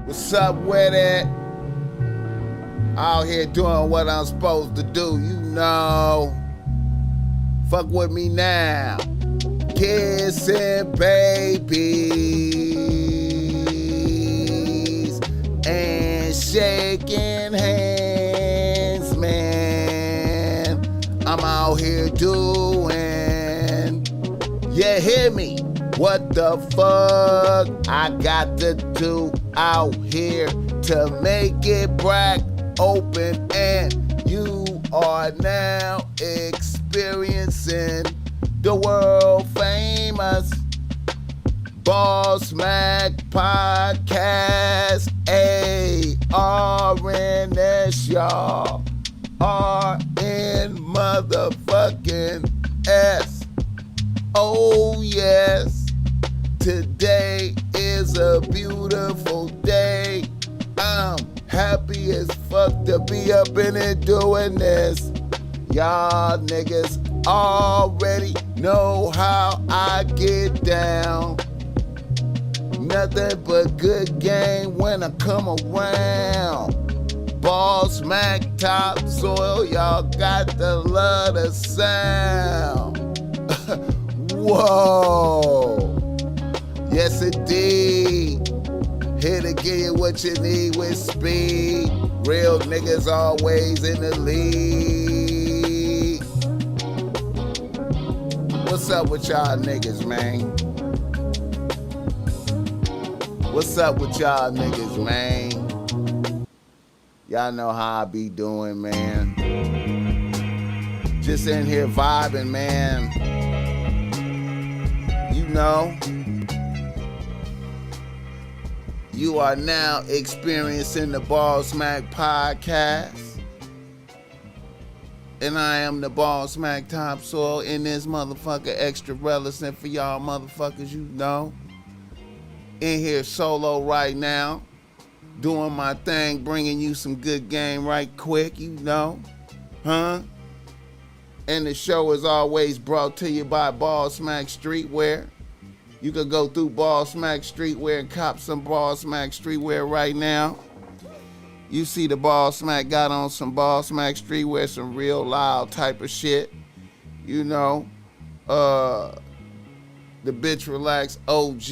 What's up with it? Out here doing what I'm supposed to do, you know. Fuck with me now. Kissing babies and shaking hands, man. I'm out here doing, yeah, hear me. What the fuck I got to do out here to make it crack open, and you are now experiencing the world famous BossMack podcast. ARNS, y'all. RN motherfucking S. Oh yes. Today is a beautiful day. I'm happy as fuck to be up in it doing this. Y'all niggas already know how I get down. Nothing but good game when I come around. BossMack topsoil, y'all got to love the sound. Whoa. Yes, indeed. Here to give you what you need with speed. Real niggas always in the lead. What's up with y'all niggas, man? What's up with y'all niggas, man? Y'all know how I be doing, man. Just in here vibing, man. You know. You are now experiencing the BossMack podcast. And I am the BossMack topsoil in this motherfucker, extra relevant for y'all motherfuckers, you know. In here solo right now, doing my thing, bringing you some good game right quick, you know. Huh? And the show is always brought to you by BossMack Streetwear. You could go through BossMack Streetwear and cop some BossMack Streetwear right now. You see the BossMack got on some BossMack Streetwear, some real loud type of shit. You know, the BIITCH RELAX OG,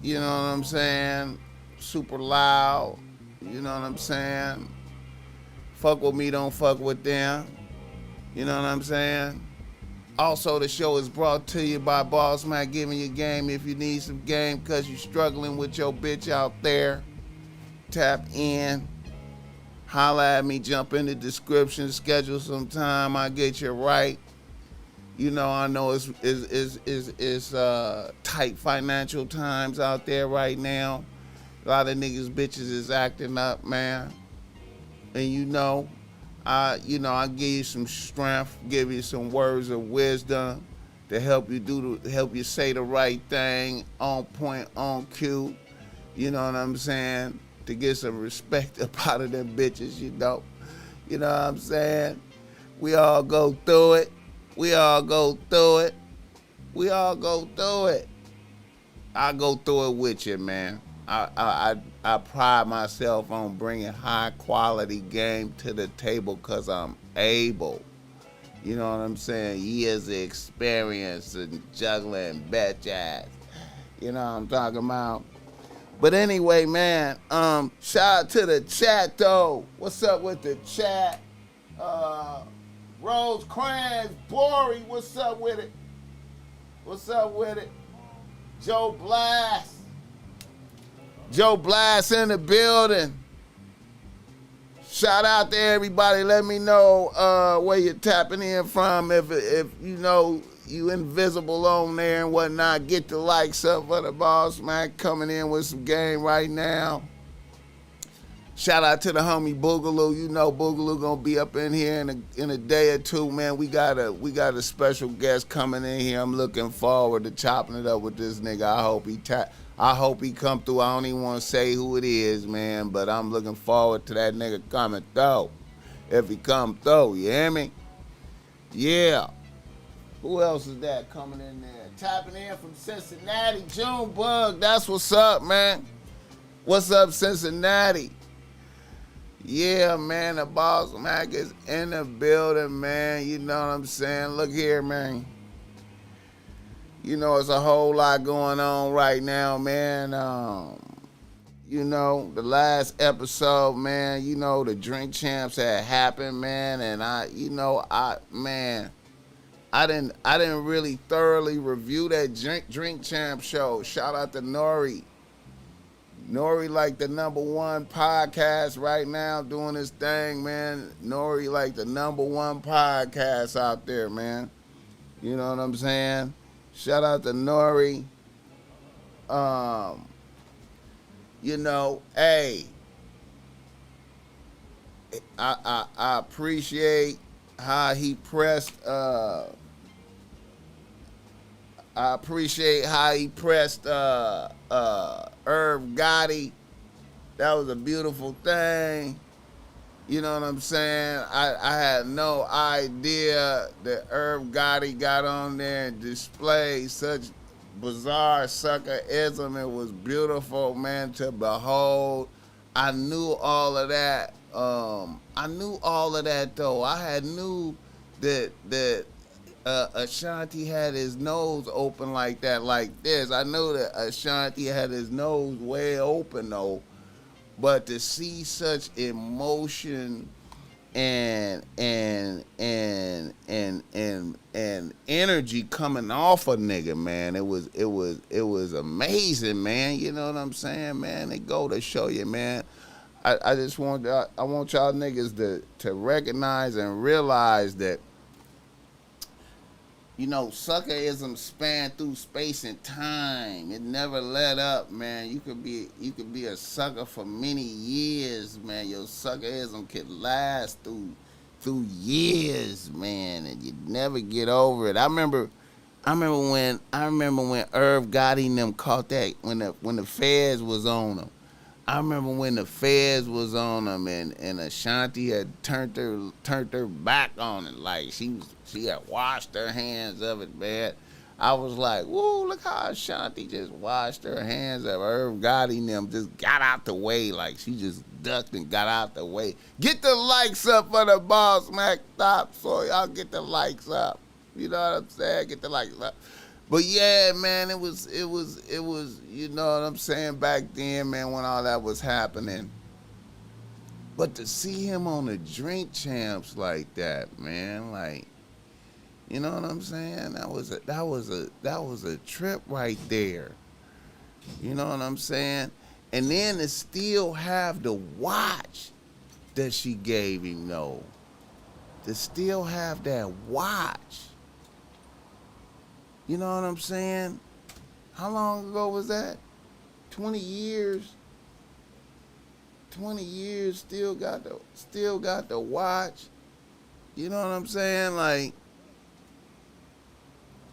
you know what I'm saying? Super loud, you know what I'm saying? Fuck with me, don't fuck with them. You know what I'm saying? Also, the show is brought to you by BossMack, giving you game if you need some game because you're struggling with your bitch out there. Tap in. Holla at me, jump in the description, schedule some time, I'll get you right. You know, I know it's tight financial times out there right now. A lot of niggas, bitches is acting up, man. And you know, I give you some strength, give you some words of wisdom to help you say the right thing, on point, on cue. You know what I'm saying? To get some respect up out of them bitches, you know. You know what I'm saying? We all go through it. We all go through it. We all go through it. I go through it with you, man. I pride myself on bringing high quality game to the table because I'm able. You know what I'm saying? Years of experience in juggling bitch ass. You know what I'm talking about? But anyway, man, shout out to the chat though. What's up with the chat? Rose Crans, Bori, what's up with it? What's up with it? Joe Blast. Joe Blast in the building. Shout out to everybody. Let me know where you're tapping in from. If you know you invisible on there and whatnot, get the likes up for the BossMack coming in with some game right now. Shout out to the homie Boogaloo. You know Boogaloo gonna be up in here in a day or two, man. We got a special guest coming in here. I'm looking forward to chopping it up with this nigga. I hope he come through. I don't even want to say who it is, man, but I'm looking forward to that nigga coming through. If he come through, you hear me? Yeah. Who else is that coming in there? Tapping in from Cincinnati, Junebug. That's what's up, man. What's up, Cincinnati? Yeah, man, the BossMack is in the building, man. You know what I'm saying? Look here, man. You know, it's a whole lot going on right now, man. You know, the last episode, man, you know, the drink champs had happened, man, and I didn't really thoroughly review that drink champ show. Shout out to Nori. Nori like the #1 podcast right now doing his thing, man. Nori like the #1 podcast out there, man. You know what I'm saying? Shout out to Nori. You know, hey, I appreciate how he pressed Irv Gotti. That was a beautiful thing. You know what I'm saying? I had no idea that Irv Gotti got on there and displayed such bizarre suckerism. It was beautiful, man, to behold. I knew all of that. I knew all of that though. I had knew that Ashanti had his nose open like that, like this. I know that Ashanti had his nose way open though, but to see such emotion and energy coming off a nigga, man, it was amazing, man. You know what I'm saying, man? It go to show you, man. I just want y'all niggas to recognize and realize that, you know, suckerism span through space and time. It never let up, man. You could be a sucker for many years, man. Your suckerism could last through years, man, and you never get over it. I remember when Irv Gotti and them caught that when the feds was on them. I remember when the feds was on them and Ashanti had turned her back on it, like she had washed her hands of it, man. I was like, whoa, look how Ashanti just washed her hands of Irv Gotti and them, just got out the way, like she just ducked and got out the way. Get the likes up for the BossMack. Stop, so y'all get the likes up. You know what I'm saying? Get the likes up. But yeah, man, it was, you know what I'm saying, back then, man, when all that was happening. But to see him on the drink champs like that, man, like, you know what I'm saying? That was a trip right there. You know what I'm saying? And then to still have the watch that she gave him, though. To still have that watch. You know what I'm saying? How long ago was that? 20 years. 20 years, still got the watch. You know what I'm saying? Like,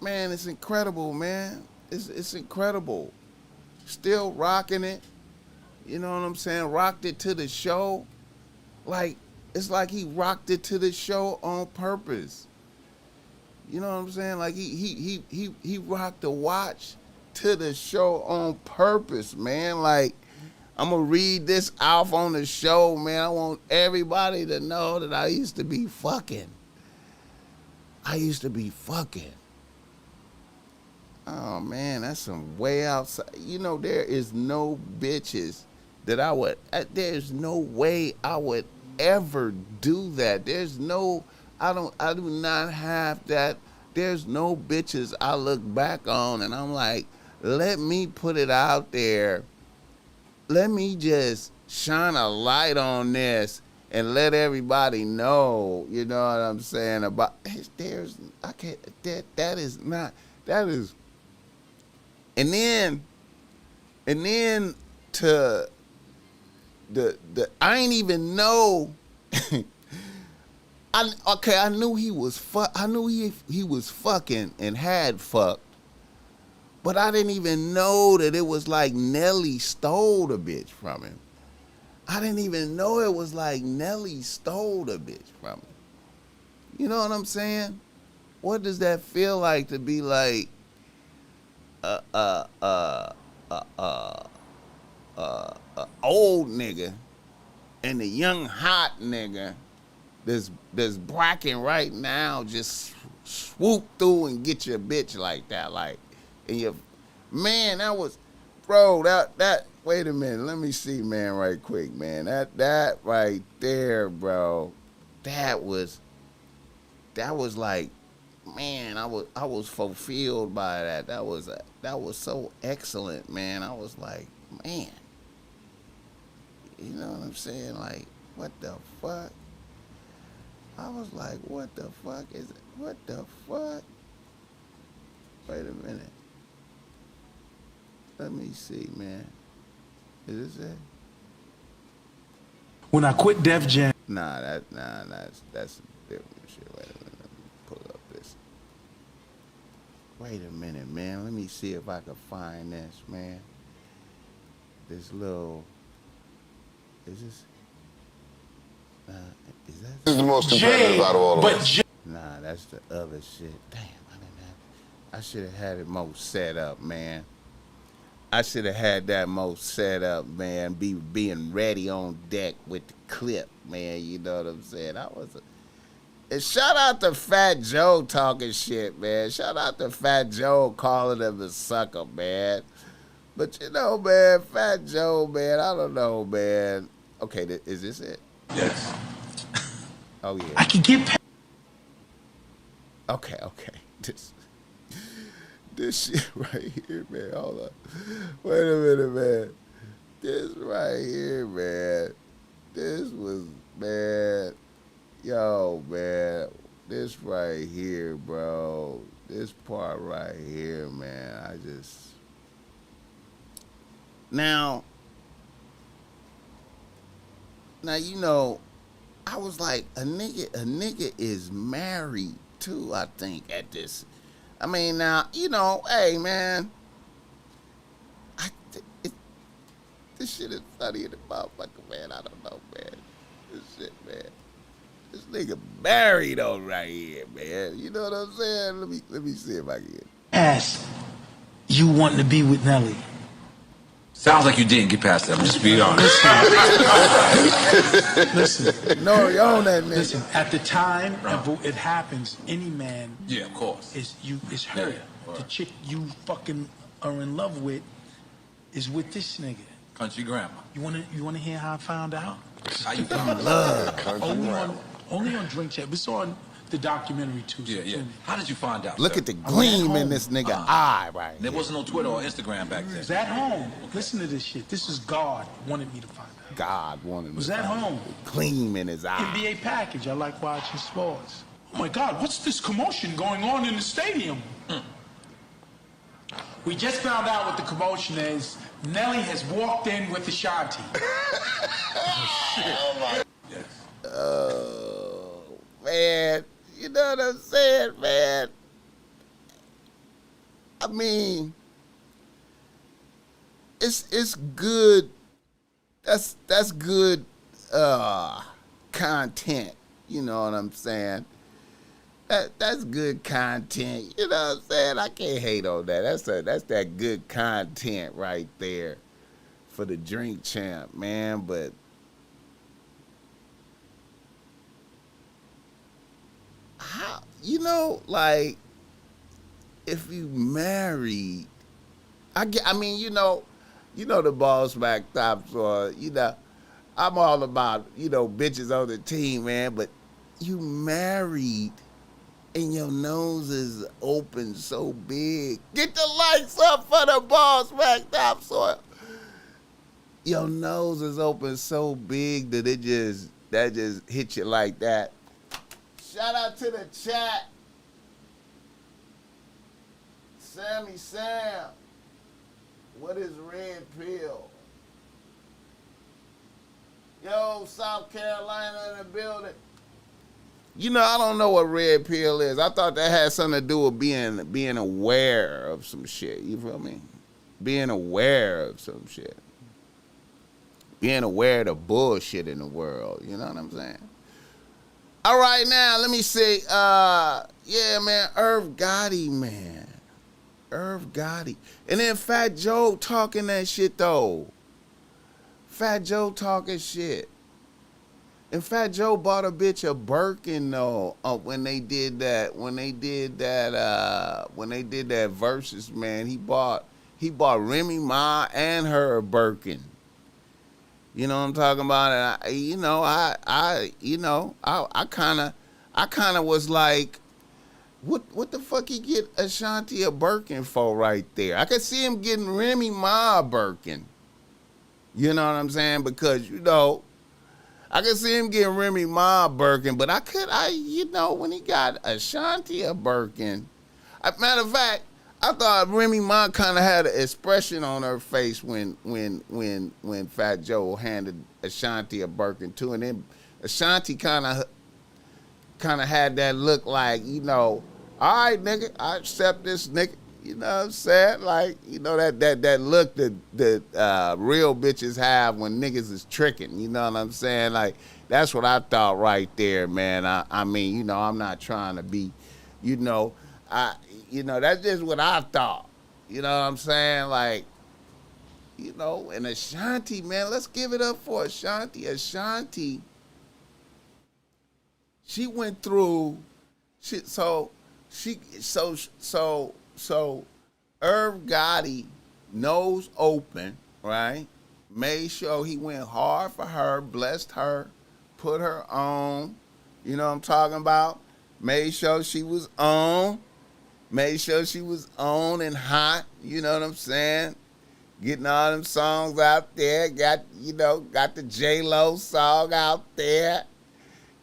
man, it's incredible, man. It's incredible. Still rocking it. You know what I'm saying? Rocked it to the show. Like, it's like he rocked it to the show on purpose. You know what I'm saying? Like he rocked the watch to the show on purpose, man. Like, I'm gonna read this off on the show, man. I want everybody to know that I used to be fucking. Oh man, that's some way outside. You know, there is no bitches that there's no way I would ever do that. I do not have that. There's no bitches I look back on and I'm like, let me put it out there. Let me just shine a light on this and let everybody know, you know what I'm saying, about and then to the I ain't even know I knew he was he was fucking and had fucked, but I didn't even know that it was like Nelly stole the bitch from him. I didn't even know it was like Nelly stole the bitch from him. You know what I'm saying? What does that feel like to be like old nigga and a young hot nigga that's bracking right now just swoop through and get your bitch like that, like, and you, man, that was, bro, that. Wait a minute, let me see, man, right quick, man. That right there, bro. That was like, man, I was fulfilled by that. That was so excellent, man. I was like, man, you know what I'm saying? Like, what the fuck? I was like, what the fuck is it? What the fuck? Wait a minute. Let me see, man. Is this it? When I quit Def Jam. That's different shit. Wait a minute. Let me pull up this. Wait a minute, man. Let me see if I can find this, man. This little. Is this? Is that? This is the most competitive out of all of us. Nah, that's the other shit. Damn, I should have had it more set up, man. I should have had that most set up, man. Being ready on deck with the clip, man. You know what I'm saying? And shout out to Fat Joe talking shit, man. Shout out to Fat Joe calling him a sucker, man. But you know, man, Fat Joe, man, I don't know, man. Okay, is this it? Yes. Oh yeah. I can get. Okay. This shit right here, man. Hold up. Wait a minute, man. This right here, man. This was, man. Yo, man. This right here, bro. This part right here, man. Now, you know, I was like, a nigga is married too, I think, at this. I mean, now, you know, hey, man, this shit is funny in the motherfucker, man. I don't know, man. This shit, man. This nigga married on right here, man. You know what I'm saying? Let me see if I can get it. Ass, you wanting to be with Nelly. Sounds like you didn't get past that. I'm just being honest. Listen. No, you own that nigga. Listen, at the time it happens, any man Yeah, of course. is hurt. Yeah, the chick you fucking are in love with is with this nigga. Country grandma. You wanna hear how I found out? How you found out? Only on Drink Chat. It's on the documentary too. Yeah. How did you find out? Look sir? at the gleam in this nigga eye right There here. wasn't no Twitter or Instagram back then. Was at home. Listen to this shit. This is God wanted me to find out. God wanted me Was to at find home. the gleam in his eye. NBA package. I like watching sports. Oh my God, what's this commotion going on in the stadium? We just found out what the commotion is. Nelly has walked in with Ashanti. Yes. Oh, man. You know what I'm saying, man? I mean, it's good. That's good content. You know what I'm saying? That's good content. You know what I'm saying? I can't hate on that. That's that good content right there for the Drink Champ, man. But how, you know, like, if you married, I mean, you know the BossMack tops, or, you know, I'm all about, you know, bitches on the team, man, but you married and your nose is open so big. Get the lights up for the BossMack topsoil. Your nose is open so big that that just hit you like that. Shout out to the chat. Sammy Sam. What is red pill? Yo, South Carolina in the building. You know, I don't know what red pill is. I thought that had something to do with being aware of some shit. You feel me? Being aware of some shit. Being aware of the bullshit in the world. You know what I'm saying? All right, now, let me see. Yeah, man, Irv Gotti, man. Irv Gotti. And then Fat Joe talking that shit, though. Fat Joe talking shit. And Fat Joe bought a bitch a Birkin though. When they did that versus, man, he bought Remy Ma and her a Birkin. You know what I'm talking about? And I kind of was like, what the fuck he get Ashanti a Birkin for right there? I could see him getting Remy Ma a Birkin. You know what I'm saying? Because, I could see him getting Remy Ma a Birkin, but when he got Ashanti a Birkin. Matter of fact, I thought Remy Ma kind of had an expression on her face when Fat Joe handed Ashanti a Birkin too, and then Ashanti kind of had that look like, all right, nigga, I accept this, nigga. You know what I'm saying? Like, that look that real bitches have when niggas is tricking. You know what I'm saying? Like, that's what I thought right there, man. I mean, I'm not trying to be, that's just what I thought. You know what I'm saying? Like, and Ashanti, man, let's give it up for Ashanti. Ashanti, she went through shit. So Irv Gotti, nose open, right? Made sure he went hard for her, blessed her, put her on. You know what I'm talking about? Made sure she was on. Made sure she was on and hot. You know what I'm saying? Getting all them songs out there. Got the J-Lo song out there.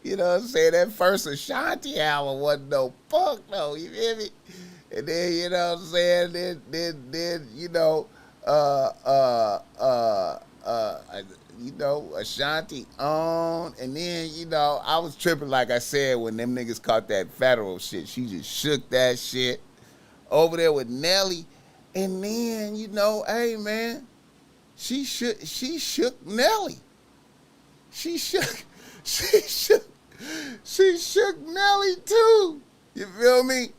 You know what I'm saying? That first Ashanti album wasn't no fuck, though. You feel me? And then, you know what I'm saying? Ashanti on. And then, I was tripping, like I said, when them niggas caught that federal shit. She just shook that shit over there with Nelly. And then, hey, man, she shook Nelly. She shook Nelly, too. You feel me?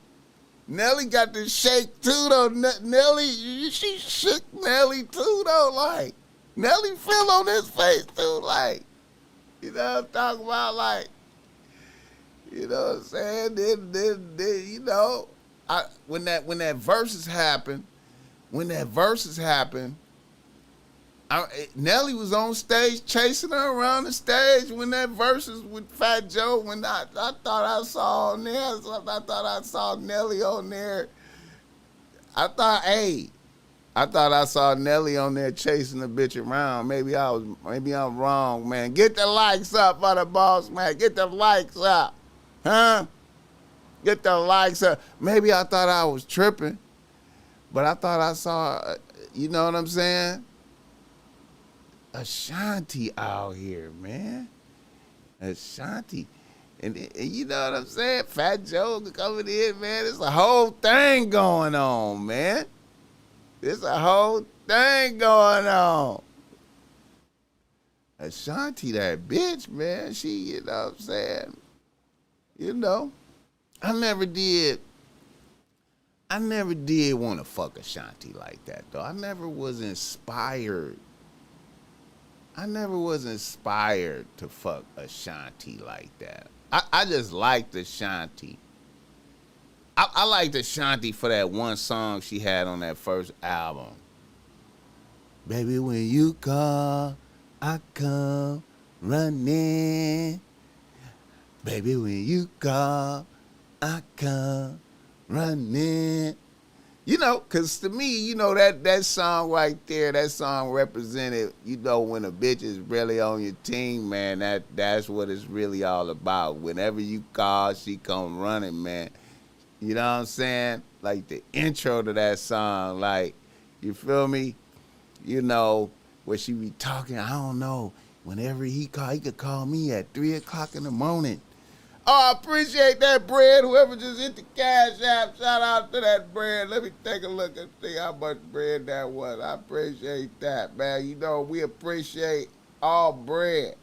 Nelly got the shake, too, though. Nelly, she shook Nelly, too, though. Like, Nelly fell on his face, too. Like, you know what I'm talking about? Like, you know what I'm saying? Then when that verses happened, Nelly was on stage chasing her around the stage when that verses with Fat Joe. When I thought I saw on there, I thought I saw Nelly on there. I thought I saw Nelly on there chasing the bitch around. Maybe I'm wrong, man. Get the likes up for the BossMack. Get the likes up, huh? Get the likes up. Maybe I thought I was tripping, but I thought I saw. You know what I'm saying? Ashanti out here, man. Ashanti. And you know what I'm saying? Fat Joe coming in, man. There's a whole thing going on, man. There's a whole thing going on. Ashanti, that bitch, man. She, you know what I'm saying? I never did want to fuck Ashanti like that, though. I never was inspired to fuck Ashanti like that. I just liked Ashanti. I liked Ashanti for that one song she had on that first album. Baby, when you call, I come running. Baby, when you call, I come running. Because to me, that song right there, that song represented, when a bitch is really on your team, man, that's what it's really all about. Whenever you call, she come running, man. You know what I'm saying? Like the intro to that song, like, you feel me? Where she be talking, I don't know. Whenever he call, he could call me at 3 o'clock in the morning. Oh, I appreciate that, bread. Whoever just hit the cash app, shout out to that bread. Let me take a look and see how much bread that was. I appreciate that, man. We appreciate all bread.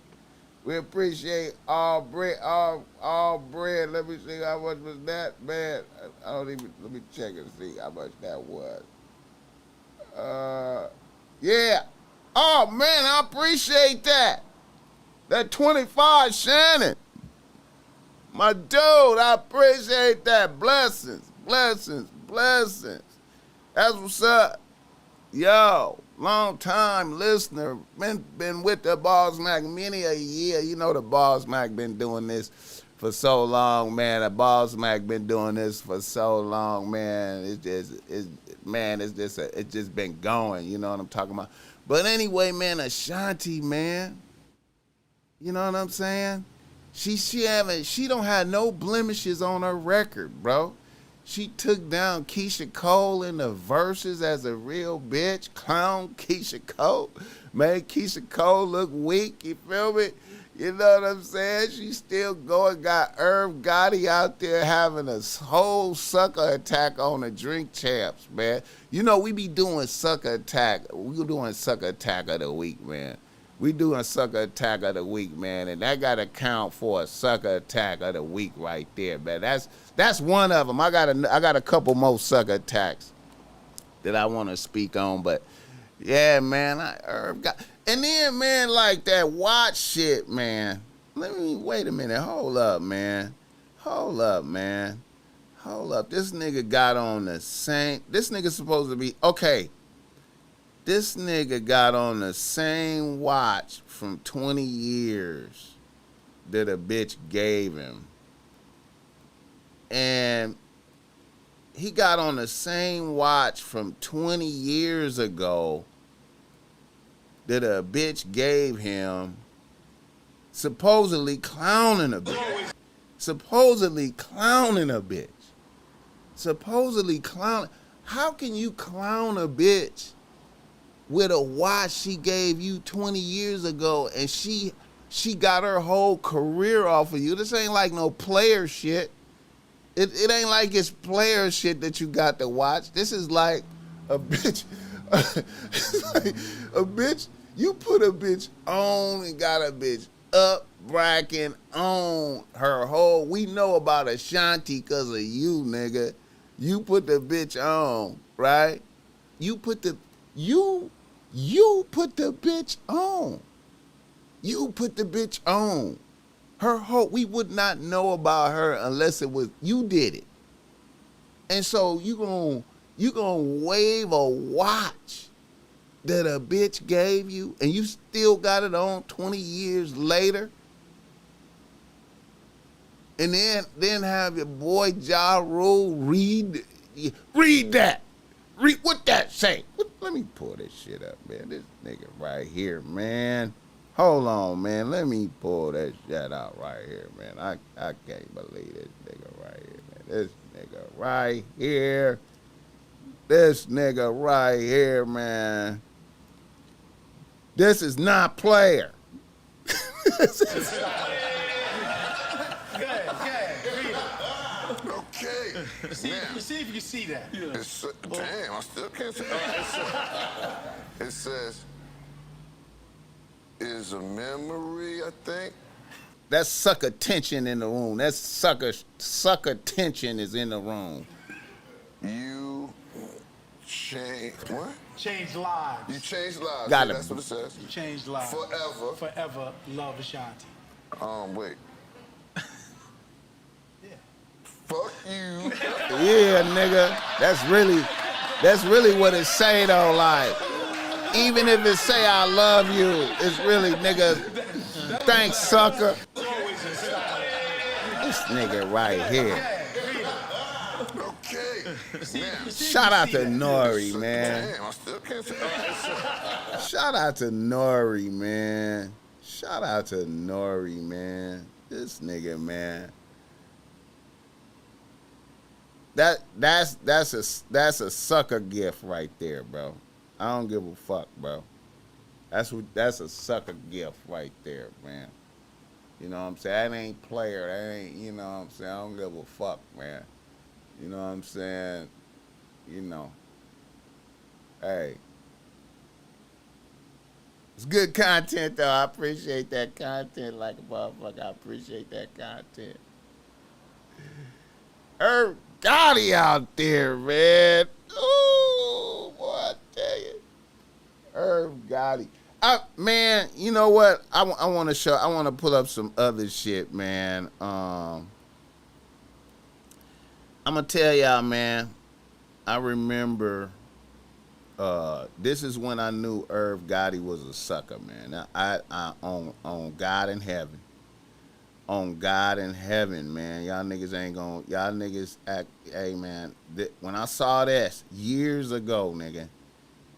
We appreciate all bread, all bread. Let me see how much was that, man. Let me check and see how much that was. Yeah. Oh, man, I appreciate that. That 25, Shannon. My dude, I appreciate that. Blessings, blessings, blessings. That's what's up. Yo, long time listener. Been with the BossMack many a year. You know the BossMack been doing this for so long, man. The BossMack been doing this for so long, man. It's just been going. You know what I'm talking about? But anyway, man, Ashanti, man. You know what I'm saying? She don't have no blemishes on her record, bro. She took down Keisha Cole in the verses as a real bitch. Clown Keisha Cole. Made Keisha Cole look weak, you feel me? You know what I'm saying? She still going, got Irv Gotti out there having a whole sucker attack on the Drink Champs, man. You know, we be doing sucker attack. We doing sucker attack of the week, man. We doing sucker attack of the week, man, and that got to count for a sucker attack of the week right there, man. That's one of them. I got a couple more sucker attacks that I want to speak on, but yeah, man, and then, man, like that watch shit, man. Wait a minute. Hold up, man. This nigga got on the same. This nigga supposed to be okay. This nigga got on the same watch from 20 years that a bitch gave him. And he got on the same watch from 20 years ago that a bitch gave him, supposedly clowning a bitch. How can you clown a bitch with a watch she gave you 20 years ago and she got her whole career off of you? This ain't like no player shit. It ain't like it's player shit that you got to watch. This is like a bitch. A bitch, you put a bitch on and got a bitch up, bracking on her whole. We know about Ashanti because of you, nigga. You put the bitch on, right? You put the bitch on. You put the bitch on. Her whole, we would not know about her unless it was you did it. And so you gonna wave a watch that a bitch gave you and you still got it on 20 years later? And then have your boy Ja Rule read that. Read what that say. Let me pull this shit up, man. This nigga right here, man. Hold on, man. Let me pull that shit out right here, man. I can't believe this nigga right here, man. This nigga right here. This nigga right here, man. This is not player. Okay. See if you can see that. Damn, I still can't see. It says, is a memory, I think. That's sucker tension in the room. That's sucker tension is in the room. You changed what? Change lives. You changed lives. Got Yeah, it. that's what it says. You changed lives. Forever. Love Ashanti. Wait. Yeah. Fuck you. Yeah, nigga. That's really what it say though, like. Even if it say I love you, it's really, nigga, thanks, sucker. This nigga right here. Okay. Now, Shout out to Nori, man. damn, I still can't see. Shout out to Nori, man. Shout out to Nori, man. This nigga, man. That's a sucker gift right there, bro. I don't give a fuck, bro. That's a sucker gift right there, man. You know what I'm saying? That ain't player. That ain't, you know what I'm saying? I don't give a fuck, man. You know what I'm saying? You know. Hey. It's good content, though. I appreciate that content like a motherfucker. I appreciate that content. Irv Gotti out there, man. Ooh, boy, I tell you. Irv Gotti. Man, you know what? I want to pull up some other shit, man. I'm gonna tell y'all, man. I remember. This is when I knew Irv Gotti was a sucker, man. I on God in heaven. On God in heaven, man. Y'all niggas act, hey, man. When I saw this years ago, nigga.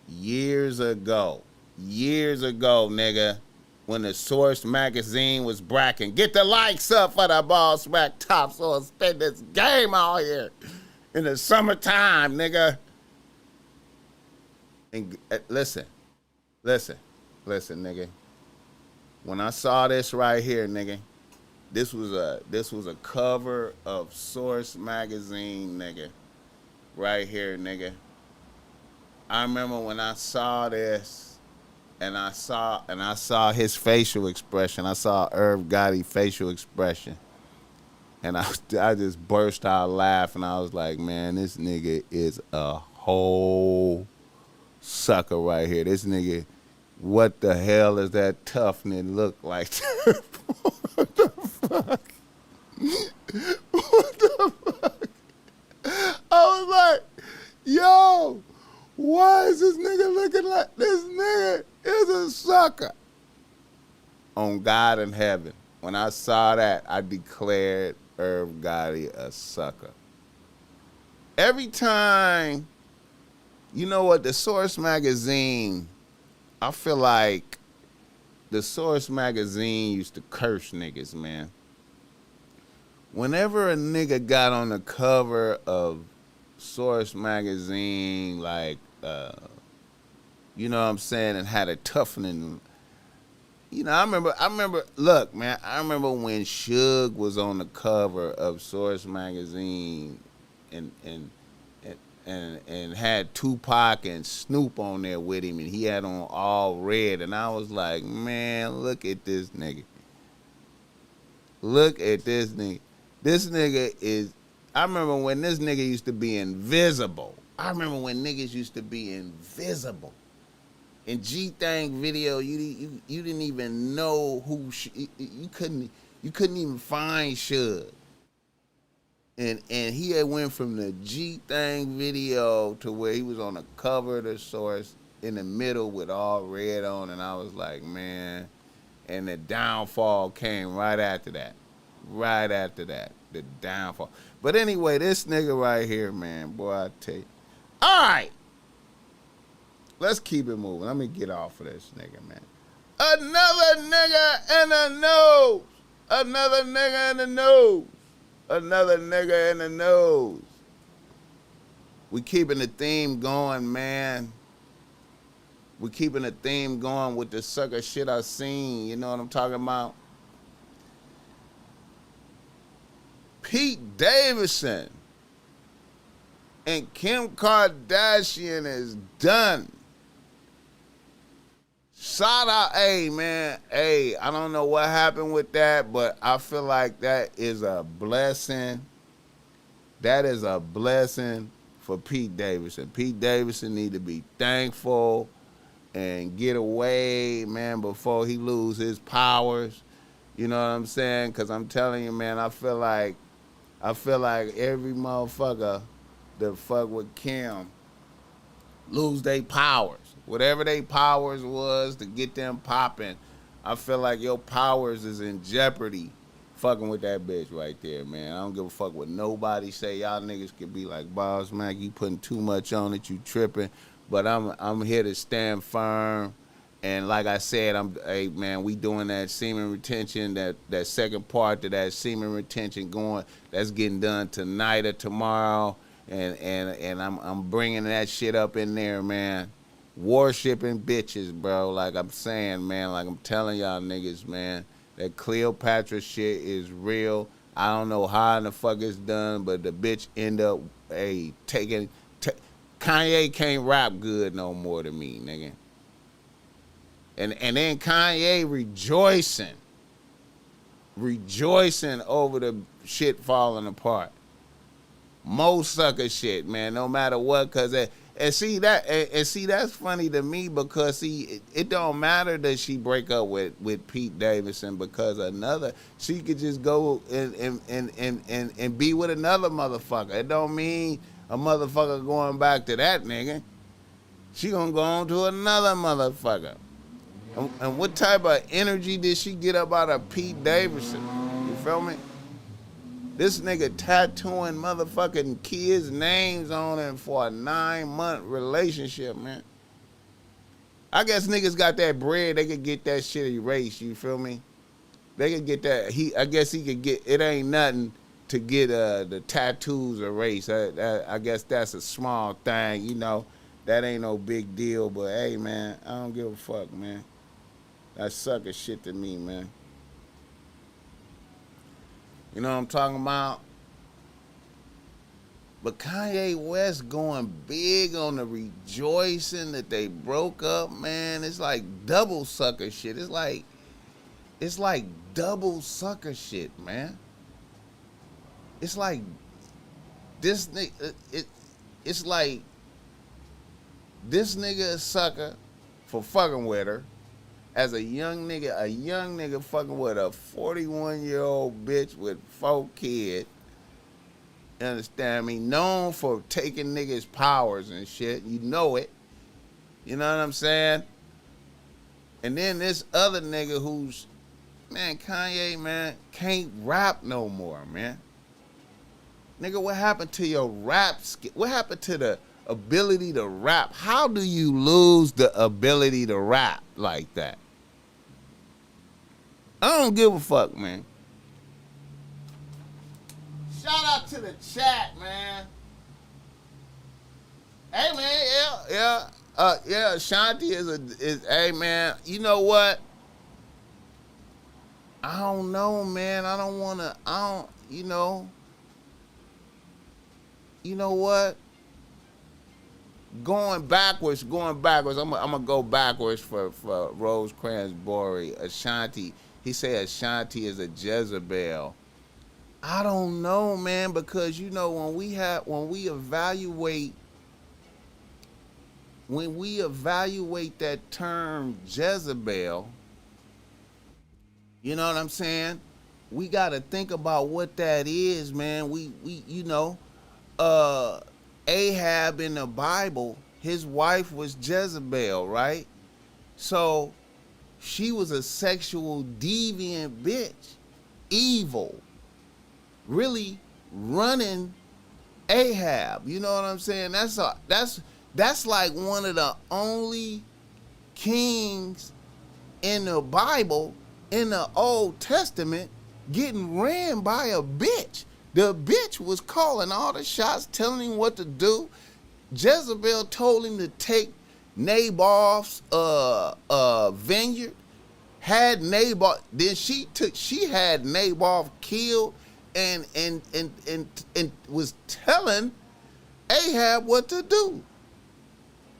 Years ago, nigga. When the Source magazine was bracking. Get the likes up for the BossMack top so spend this game out here in the summertime, nigga. And listen, nigga. When I saw this right here, nigga. This was a cover of Source magazine, nigga. Right here, nigga. I remember when I saw this, and I saw his facial expression. I saw Irv Gotti facial expression, and I just burst out laughing. I was like, man, this nigga is a whole sucker right here. This nigga, what the hell is that toughness look like? What the fuck? What the fuck? I was like, yo, why is this nigga looking like this nigga is a sucker? On God in heaven. When I saw that, I declared Irv Gotti a sucker. Every time, you know what, the Source magazine, I feel like the Source magazine used to curse niggas, man. Whenever a nigga got on the cover of Source magazine, like, you know what I'm saying, and had a toughening, you know, I remember, look, man, I remember when Suge was on the cover of Source magazine and had Tupac and Snoop on there with him, and he had on all red, and I was like, man, look at this nigga. Look at this nigga. This nigga is, I remember when this nigga used to be invisible. I remember when niggas used to be invisible. In G-Thang video, you didn't even know who, you couldn't even find Suge. And he had went from the G-Thang video to where he was on the cover of the Source in the middle with all red on, and I was like, man, and the downfall came right after that. Right after that, the downfall. But anyway, this nigga right here, man, boy, I tell you. All right. Let's keep it moving. Let me get off of this nigga, man. Another nigga in the nose. Another nigga in the nose. Another nigga in the nose. We keeping the theme going, man. We keeping the theme going with the sucker shit I seen. You know what I'm talking about? Pete Davidson and Kim Kardashian is done. Shout out, hey, man. Hey, I don't know what happened with that, but I feel like that is a blessing. That is a blessing for Pete Davidson. Pete Davidson need to be thankful and get away, man, before he lose his powers. You know what I'm saying? Because I'm telling you, man, I feel like every motherfucker that fuck with Kim lose their powers. Whatever their powers was to get them popping, I feel like your powers is in jeopardy fucking with that bitch right there, man. I don't give a fuck what nobody say. Y'all niggas could be like, BossMack, you putting too much on it, you tripping. But I'm here to stand firm. And like I said, hey man, we doing that semen retention, that second part to that semen retention going. That's getting done tonight or tomorrow, and I'm bringing that shit up in there, man. Worshipping bitches, bro. Like I'm saying, man. Like I'm telling y'all niggas, man. That Cleopatra shit is real. I don't know how in the fuck it's done, but the bitch end up taking. Kanye can't rap good no more to me, nigga. And then Kanye rejoicing over the shit falling apart. Most sucker shit, man, no matter what, because And see that's funny to me because it don't matter that she break up with Pete Davidson because she could just go and be with another motherfucker. It don't mean a motherfucker going back to that nigga. She gonna go on to another motherfucker. And what type of energy did she get up out of Pete Davidson? You feel me? This nigga tattooing motherfucking kids' names on him for a 9-month relationship, man. I guess niggas got that bread, they could get that shit erased, you feel me? They could get that, I guess he could get, it ain't nothing to get the tattoos erased. I guess that's a small thing, you know. That ain't no big deal, but hey, man, I don't give a fuck, man. That sucker shit to me, man. You know what I'm talking about? But Kanye West going big on the rejoicing that they broke up, man. It's like double sucker shit. It's like double sucker shit, man. It's like this nigga. It's like this nigga a sucker for fucking with her. As a young nigga fucking with a 41-year-old bitch with 4 kids. You understand me? Known for taking niggas' powers and shit. You know it. You know what I'm saying? And then this other nigga who's, man, Kanye, man, can't rap no more, man. Nigga, what happened to your rap skill? What happened to the ability to rap? How do you lose the ability to rap like that? I don't give a fuck, man. Shout out to the chat, man. Hey, man, yeah. Ashanti is. Hey, man. You know what? I don't know, man. I don't wanna. I don't. You know. You know what? Going backwards. I'm gonna go backwards for Rosecrans Bory. Ashanti. He said Ashanti is a Jezebel. I don't know, man, because you know when we evaluate that term Jezebel, you know what I'm saying? We got to think about what that is, man. We you know, Ahab in the Bible, his wife was Jezebel, right? So she was a sexual deviant bitch, evil, really running Ahab. You know what I'm saying? That's like one of the only kings in the Bible, in the Old Testament, getting ran by a bitch. The bitch was calling all the shots, telling him what to do. Jezebel told him to take Naboth's vineyard, had Naboth, then she had Naboth killed and was telling Ahab what to do.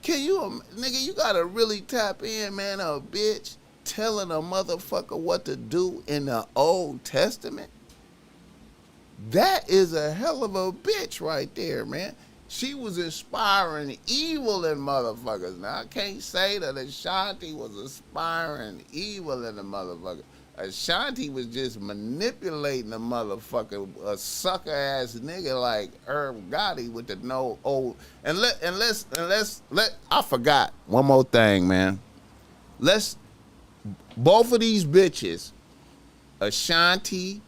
Can you, nigga, you gotta really tap in, man, a bitch telling a motherfucker what to do in the Old Testament? That is a hell of a bitch right there, man. She was inspiring evil in motherfuckers. Now, I can't say that Ashanti was inspiring evil in the motherfucker. Ashanti was just manipulating a motherfucker, a sucker ass nigga like Irv Gotti with the no old. And let's I forgot one more thing, man. Both of these bitches, Ashanti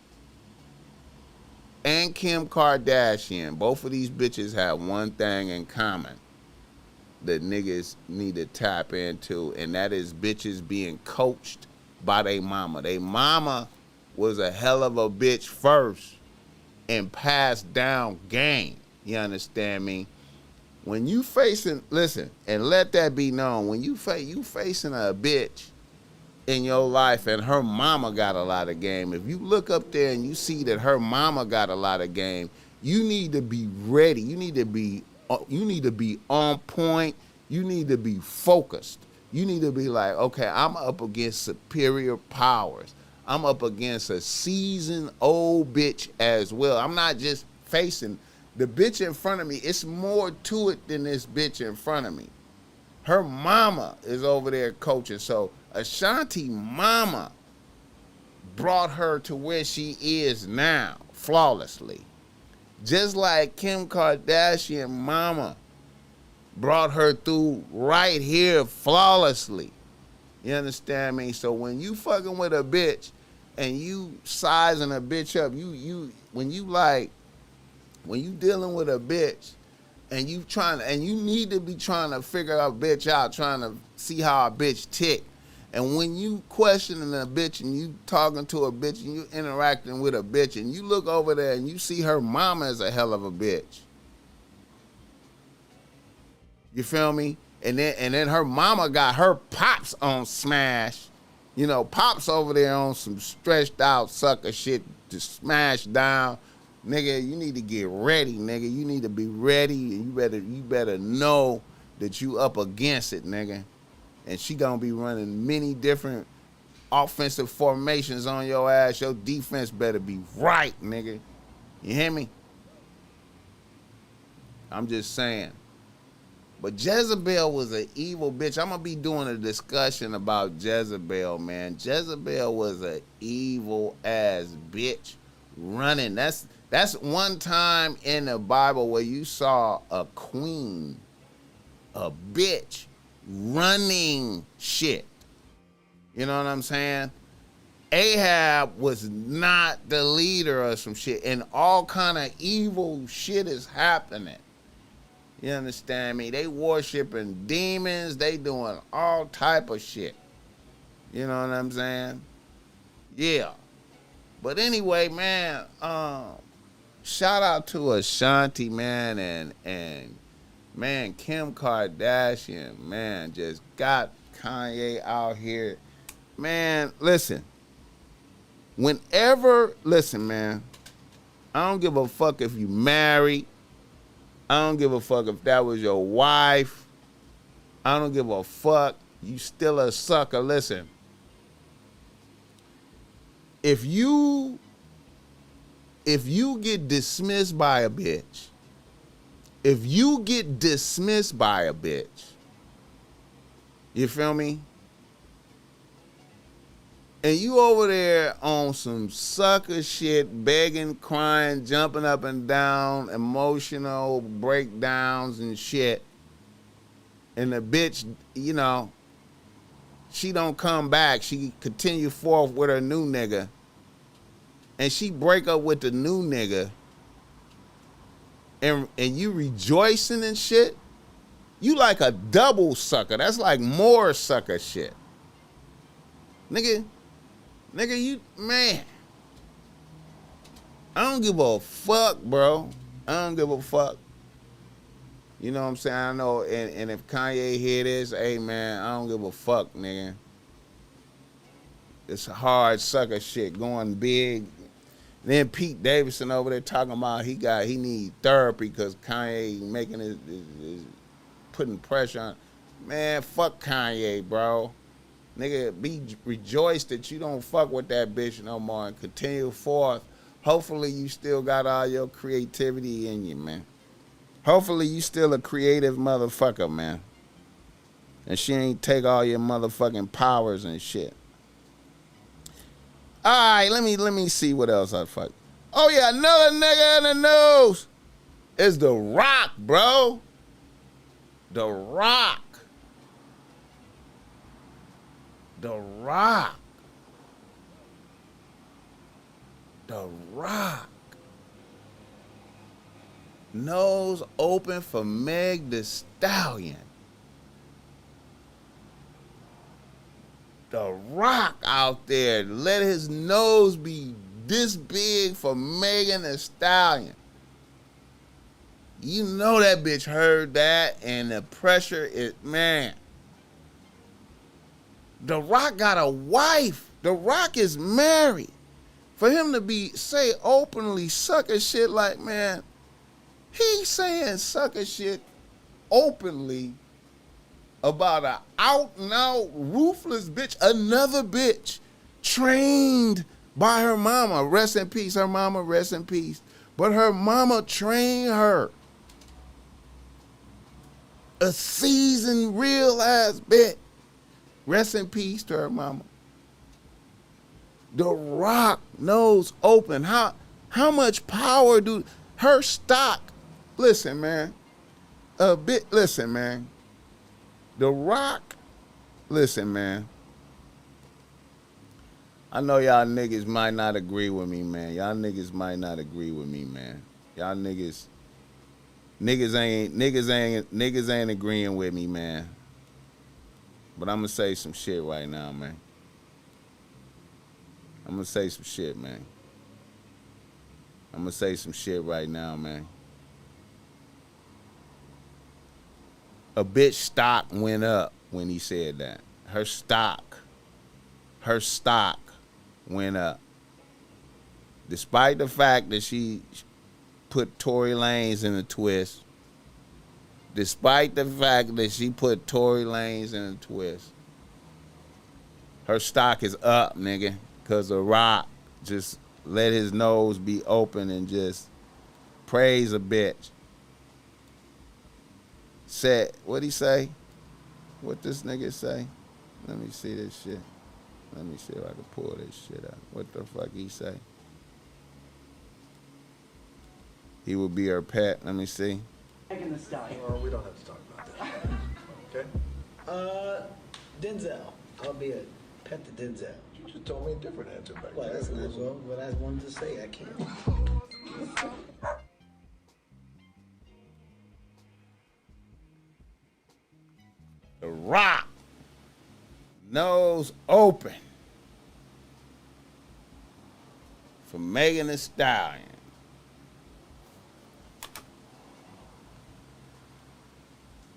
and Kim Kardashian, both of these bitches have one thing in common that niggas need to tap into, and that is bitches being coached by their mama. Their mama was a hell of a bitch first and passed down game. You understand me? When you facing, listen, and let that be known, when you facing a bitch in your life and her mama got a lot of game, if you look up there and you see that her mama got a lot of game, you need to be ready. You need to be on point. You need to be focused. You need to be like, okay, I'm up against superior powers. I'm up against a seasoned old bitch as well. I'm not just facing The bitch in front of me, it's more to it than this bitch in front of me. Her mama is over there coaching. So Ashanti mama brought her to where she is now, flawlessly. Just like Kim Kardashian mama brought her through right here flawlessly. You understand me? So when you fucking with a bitch and you sizing a bitch up, when you dealing with a bitch and you need to be trying to figure a bitch out, trying to see how a bitch tick. And when you questioning a bitch and you talking to a bitch and you interacting with a bitch and you look over there and you see her mama is a hell of a bitch. You feel me? And then her mama got her pops on smash. You know, pops over there on some stretched out sucker shit to smash down. Nigga, you need to get ready, nigga. You need to be ready, and you better know that you up against it, nigga. And she gonna be running many different offensive formations on your ass. Your defense better be right, nigga. You hear me? I'm just saying. But Jezebel was an evil bitch. I'm gonna be doing a discussion about Jezebel, man. Jezebel was an evil ass bitch running. That's one time in the Bible where you saw a queen, a bitch, running shit. You know what I'm saying? Ahab was not the leader of some shit, and all kind of evil shit is happening. You understand me? They worshiping demons. They doing all type of shit. You know what I'm saying? Yeah. But anyway, man, shout out to Ashanti, man, and man, Kim Kardashian, man, just got Kanye out here. Man, listen, man, I don't give a fuck if you married. I don't give a fuck if that was your wife. I don't give a fuck. You still a sucker. Listen, if you get dismissed by a bitch, you feel me? And you over there on some sucker shit, begging, crying, jumping up and down, emotional breakdowns and shit. And the bitch, you know, she don't come back. She continue forth with her new nigga. And she break up with the new nigga. And you rejoicing and shit. You like a double sucker. That's like more sucker shit. Nigga, you, man. I don't give a fuck, bro. I don't give a fuck. You know what I'm saying? I know, and if Kanye hear this, hey, man, I don't give a fuck, nigga. It's hard sucker shit going big. Then Pete Davidson over there talking about he need therapy because Kanye making his putting pressure on. Man, fuck Kanye, bro. Nigga, be rejoiced that you don't fuck with that bitch no more and continue forth. Hopefully you still got all your creativity in you, man. Hopefully you still a creative motherfucker, man. And she ain't take all your motherfucking powers and shit. All right, let me see what else I fuck. Oh yeah, another nigga in the news. It's The Rock, bro. The Rock. The Rock. The Rock. Nose open for Meg Thee Stallion. The Rock out there let his nose be this big for Megan Thee Stallion. You know that bitch heard that, and the pressure is, man. The Rock got a wife. The Rock is married. For him to say openly sucker shit like, man, he's saying sucker shit openly about an out-and-out ruthless bitch, another bitch trained by her mama. Rest in peace, her mama, rest in peace. But her mama trained her. A seasoned, real ass bitch. Rest in peace to her mama. The Rock nose open. How much power do her stock? Listen, man. Listen, man. The Rock. Listen, man. I know y'all niggas might not agree with me, man. Y'all niggas might not agree with me, man. Y'all niggas ain't agreeing with me, man. But I'm gonna say some shit right now, man. I'm gonna say some shit, man. I'm gonna say some shit right now, man. A bitch stock went up when he said that. Her stock went up. Despite the fact that she put Tory Lanez in a twist. Despite the fact that she put Tory Lanez in a twist. Her stock is up, nigga. Because The Rock just let his nose be open and just praise a bitch. Said, what'd he say? What this nigga say? Let me see this shit. Let me see if I can pull this shit out. What the fuck he say? He would be her pet. Let me see. Taking the stallion. Well, we don't have to talk about that. Okay? Denzel. I'll be a pet to Denzel. You just told me a different answer back Well, there. that's not what I wanted to say. I can't. The Rock. Nose open. For Megan Thee Stallion.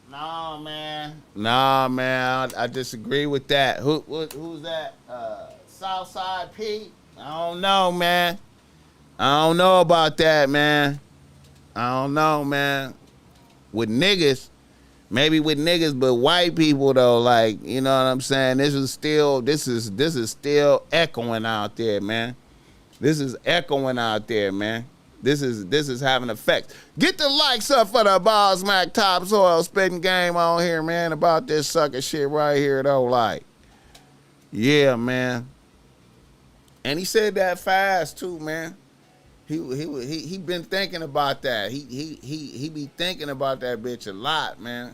Nah, man. I disagree with that. Who's that? Southside Pete? I don't know, man. I don't know about that, man. I don't know, man. With niggas, maybe with niggas, but white people though, like, you know what I'm saying? This is still echoing out there, man. This is echoing out there, man. This is having effect. Get the likes up for the BossMack topsoil spitting game on here, man, about this sucker shit right here, though. Like, yeah, man. And he said that fast too, man. He been thinking about that. He be thinking about that bitch a lot, man.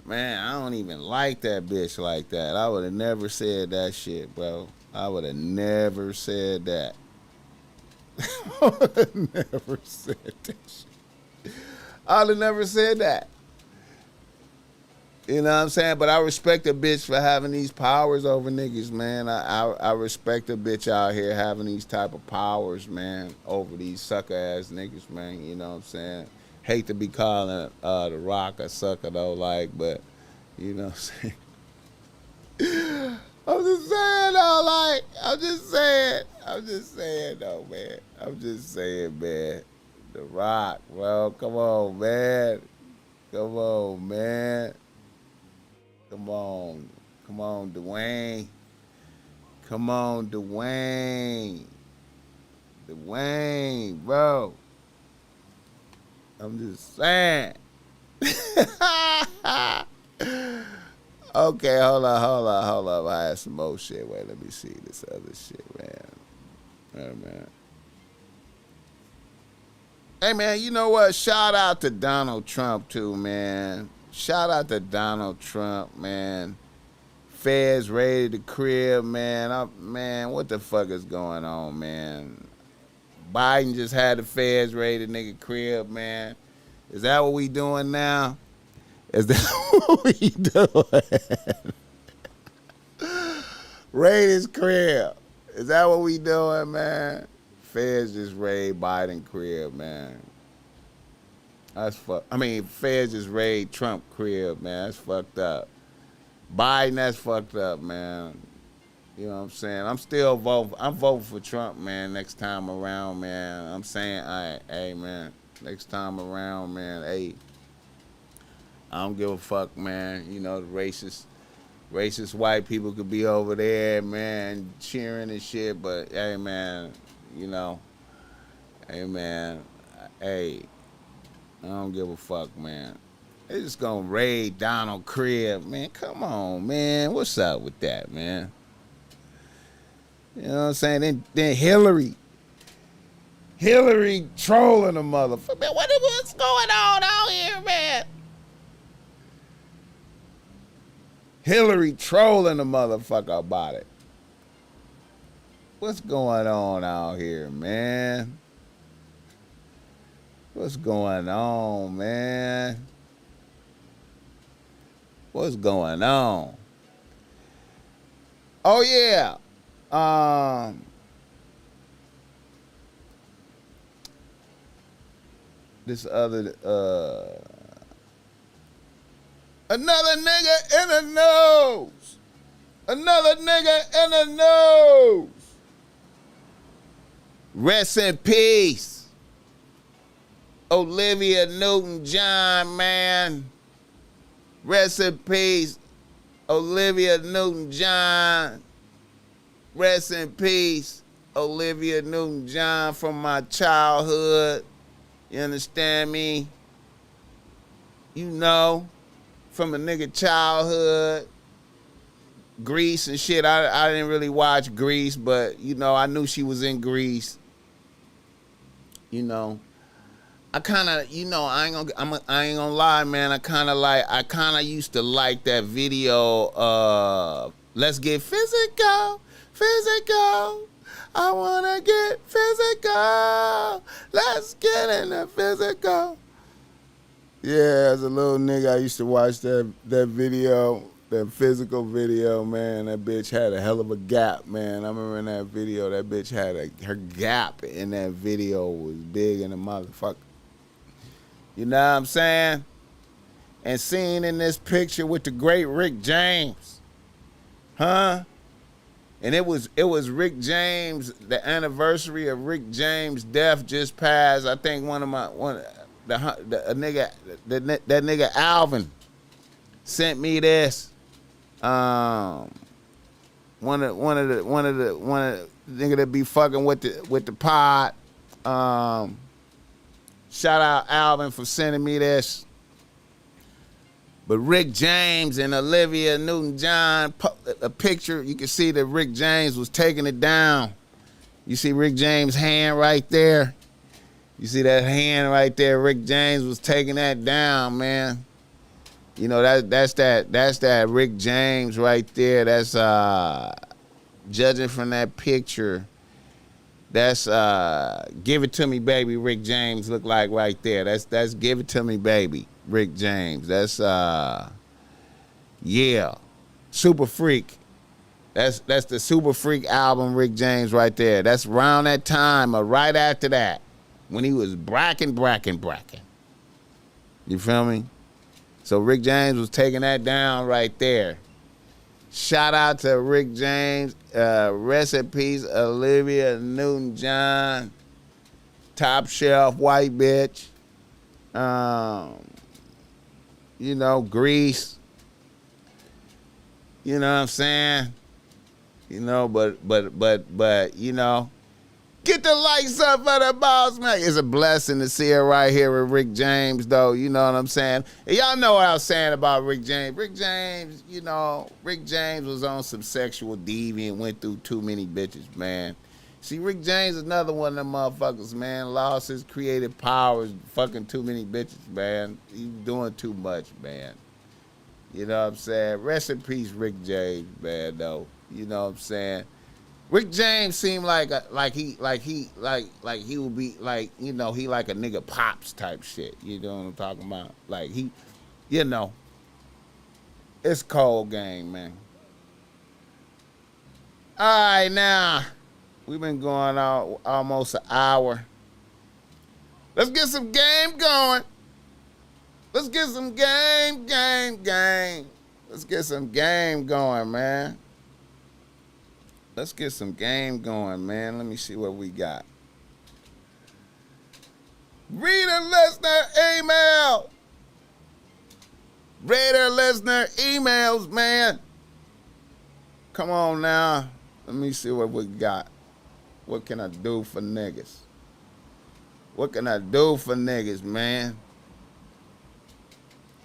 Man, I don't even like that bitch like that. I would have never said that shit, bro. I would have never said that. I would have never said that shit. I would have never said that. You know what I'm saying? But I respect a bitch for having these powers over niggas, man. I respect a bitch out here having these type of powers, man, over these sucker-ass niggas, man. You know what I'm saying? Hate to be calling The Rock a sucker, though, like, but, you know what I'm saying? I'm just saying, though, like, I'm just saying, though, man. I'm just saying, man. The Rock, bro. Come on, man. Come on, man. Come on, Dwayne. Come on, Dwayne. Dwayne, bro. I'm just saying. Okay, hold up. I had some more shit. Wait, let me see this other shit, man. Wait, man. Hey, man, you know what? Shout out to Donald Trump, too, man. Shout out to Donald Trump, man. Feds raided the crib, man. Man, what the fuck is going on, man? Biden just had the feds raid the nigga crib, man. Is that what we doing now? Is that what we doing? Raid his crib. Is that what we doing, man? Feds just raid Biden crib, man. That's feds just raid Trump crib, man. That's fucked up. Biden, that's fucked up, man. You know what I'm saying? I'm voting for Trump, man, next time around, man. I'm saying, all right, hey, man, next time around, man, hey, I don't give a fuck, man. You know, the racist white people could be over there, man, cheering and shit, but, hey, man, you know, Hey, man. Hey, I don't give a fuck, man. They just gonna raid Donald crib, man. Come on, man. What's up with that, man? You know what I'm saying? Then Hillary trolling the motherfucker. Man, what's going on out here, man? Hillary trolling the motherfucker about it. What's going on out here, man? What's going on, man? What's going on? Oh yeah. This other another nigga in the nose. Another nigga in the nose. Rest in peace. Olivia Newton-John, man. Rest in peace. Olivia Newton-John. Rest in peace. Olivia Newton-John from my childhood. You understand me? You know, from a nigga childhood. Grease and shit. I didn't really watch Grease, but, you know, I knew she was in Grease. You know. I kind of, you know, I ain't gonna lie, man. I kind of used to like that video, Let's Get Physical, Physical. I wanna get physical. Let's get in the physical. Yeah, as a little nigga, I used to watch that video, that physical video, man. That bitch had a hell of a gap, man. I remember in that video, that bitch had her gap in that video was big in the motherfucker. You know what I'm saying? And seen in this picture with the great Rick James. Huh? And it was Rick James, the anniversary of Rick James' death just passed. I think that nigga Alvin sent me this. One of the nigga that be fucking with the pod. Shout out Alvin for sending me this. But Rick James and Olivia Newton-John, a picture, you can see that Rick James was taking it down. You see Rick James' hand right there? You see that hand right there? Rick James was taking that down, man. You know, that's that Rick James right there. That's judging from that picture. That's Give It To Me Baby Rick James look like right there. That's Give It To Me Baby Rick James. That's yeah. Super Freak. That's the Super Freak album Rick James right there. That's around that time or right after that when he was bracking. You feel me? So Rick James was taking that down right there. Shout out to Rick James. Rest in peace, Olivia Newton-John. Top shelf white bitch. You know, Grease. You know what I'm saying? You know, but you know, get the likes up for the BossMack. It's a blessing to see her right here with Rick James, though. You know what I'm saying? And y'all know what I was saying about Rick James. Rick James, you know, Rick James was on some sexual deviant, went through too many bitches, man. See, Rick James is another one of them motherfuckers, man. Lost his creative powers, fucking too many bitches, man. He's doing too much, man. You know what I'm saying? Rest in peace, Rick James, man, though. You know what I'm saying? Rick James seemed like he would be like, you know, he like a nigga Pops type shit. You know what I'm talking about? Like he, you know, it's cold game, man. All right, now we've been going out almost an hour. Let's get some game going. Let's get some game. Let's get some game going, man. Let's get some game going, man. Let me see what we got. Read a listener email. Read a listener emails, man. Come on now. Let me see what we got. What can I do for niggas? What can I do for niggas, man?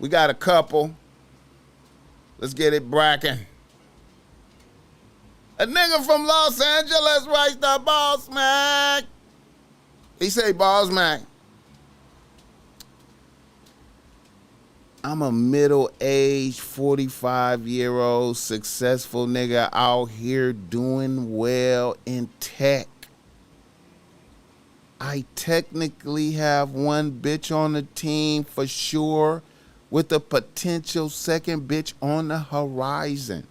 We got a couple. Let's get it bracking. A nigga from Los Angeles writes the BossMack. He say, BossMack, I'm a middle-aged 45-year-old successful nigga out here doing well in tech. I technically have one bitch on the team for sure, with a potential second bitch on the horizon.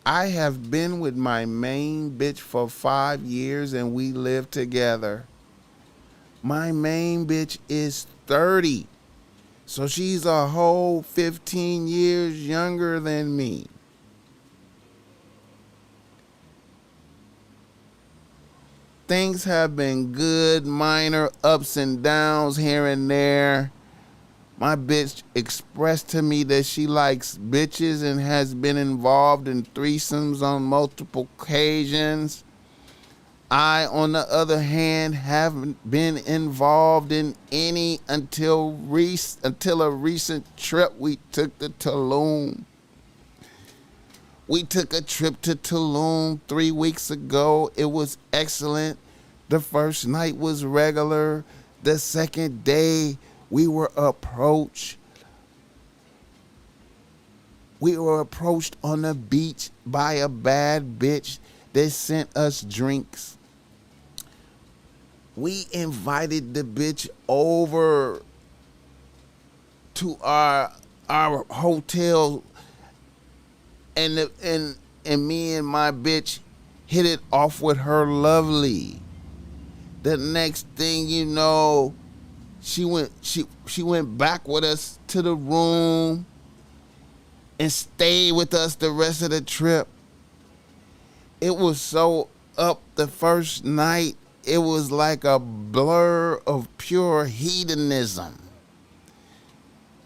I have been with my main bitch for 5 years and we live together. My main bitch is 30, so she's a whole 15 years younger than me. Things have been good, minor ups and downs here and there. My bitch expressed to me that she likes bitches and has been involved in threesomes on multiple occasions. I, on the other hand, haven't been involved in any until a recent trip we took to Tulum. We took a trip to Tulum 3 weeks ago. It was excellent. The first night was regular. The second day, we were approached on the beach by a bad bitch that sent us drinks. We invited the bitch over to our hotel, and me and my bitch hit it off with her lovely. The next thing you know, she went back with us to the room and stayed with us the rest of the trip. It was so up the first night, it was like a blur of pure hedonism.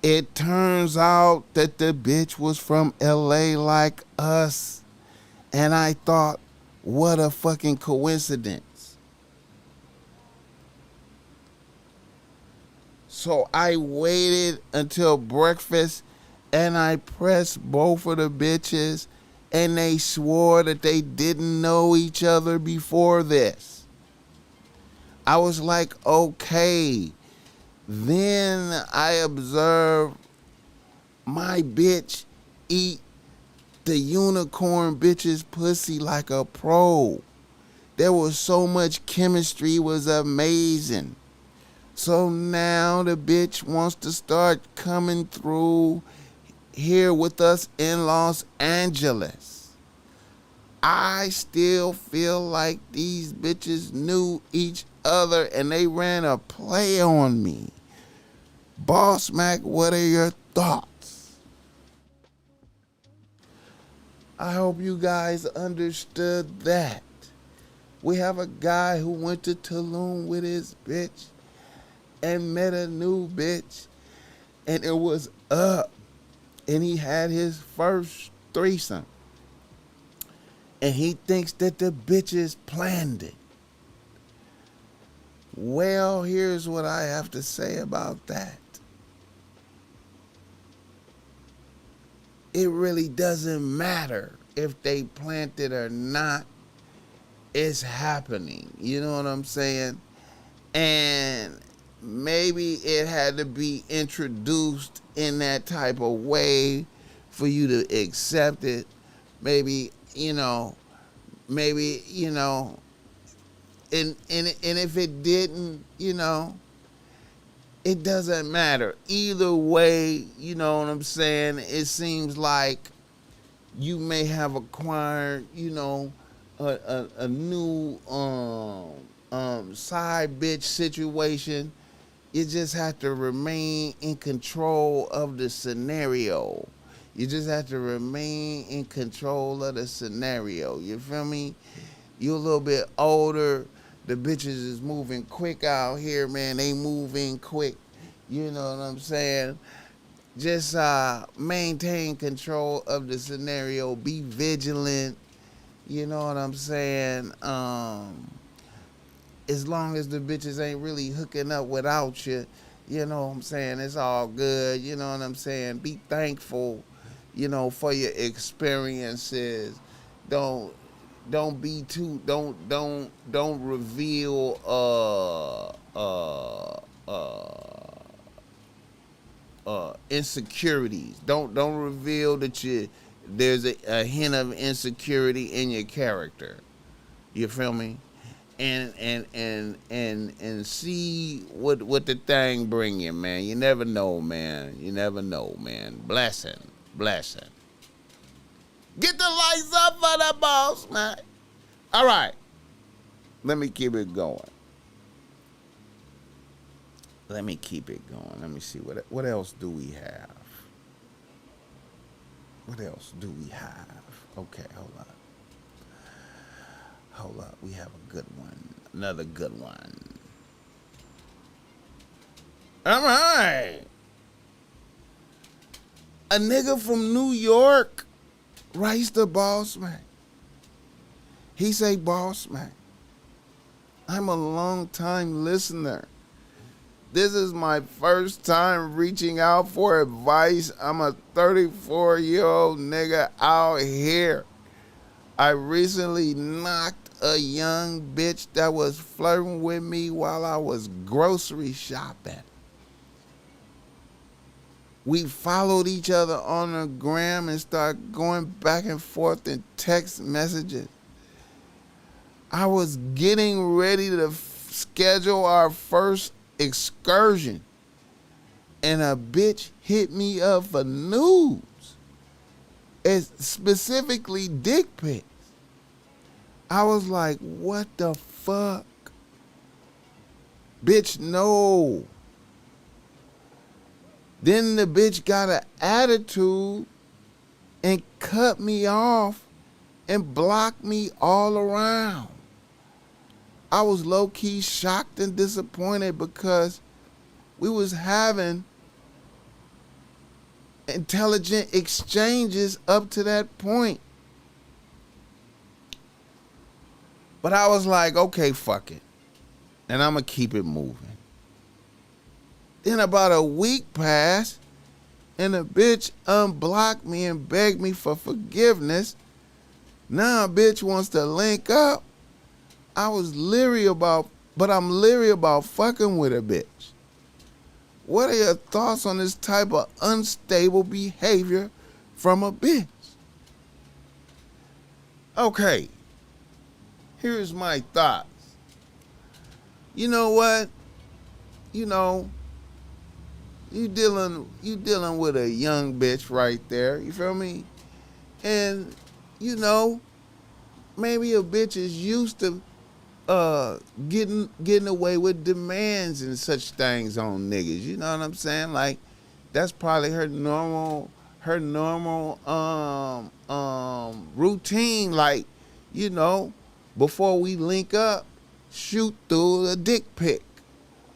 It turns out that the bitch was from LA like us, and I thought, what a fucking coincidence. So I waited until breakfast and I pressed both of the bitches, and they swore that they didn't know each other before this. I was like, okay. Then I observed my bitch eat the unicorn bitch's pussy like a pro. There was so much chemistry, it was amazing. So now the bitch wants to start coming through here with us in Los Angeles. I still feel like these bitches knew each other and they ran a play on me. BossMack, what are your thoughts? I hope you guys understood that. We have a guy who went to Tulum with his bitch and met a new bitch, and it was up, and he had his first threesome, and he thinks that the bitches planned it. Well, here's what I have to say about that. It really doesn't matter if they planned it or not. It's happening. You know what I'm saying? And maybe it had to be introduced in that type of way for you to accept it. Maybe, and if it didn't, it doesn't matter. Either way, you know what I'm saying? It seems like you may have acquired, a new side bitch situation. You just have to remain in control of the scenario. You just have to remain in control of the scenario. You feel me? You're a little bit older. The bitches is moving quick out here, man. They moving quick. You know what I'm saying? Just maintain control of the scenario. Be vigilant. You know what I'm saying? as long as the bitches ain't really hooking up without you, you know what I'm saying? It's all good. You know what I'm saying? Be thankful, you know, for your experiences. Don't be too don't reveal insecurities. Don't reveal that there's a hint of insecurity in your character. You feel me? And see what the thing bring you, man. You never know, man. You never know, man. Blessing. Get the lights up for the boss, man. All right. Let me keep it going. Let me see what else do we have? Okay, hold up. We have a good one. Another good one. All right. A nigga from New York writes to BossMack. He say, BossMack, I'm a long time listener. This is my first time reaching out for advice. I'm a 34-year-old nigga out here. I recently knocked a young bitch that was flirting with me while I was grocery shopping. We followed each other on the gram and started going back and forth in text messages. I was getting ready to schedule our first excursion, and a bitch hit me up for nudes, specifically dick pics. I was like, what the fuck? Bitch, no. Then the bitch got an attitude and cut me off and blocked me all around. I was low-key shocked and disappointed because we was having intelligent exchanges up to that point. But I was like, okay, fuck it. And I'm going to keep it moving. Then about a week passed, and the bitch unblocked me and begged me for forgiveness. Now a bitch wants to link up. I'm leery about fucking with a bitch. What are your thoughts on this type of unstable behavior from a bitch? Okay, here's my thoughts. You know what? You know, you dealing with a young bitch right there, you feel me? And, you know, maybe a bitch is used to getting away with demands and such things on niggas. You know what I'm saying? Like, that's probably her normal routine. Like, you know, before we link up, shoot through a dick pic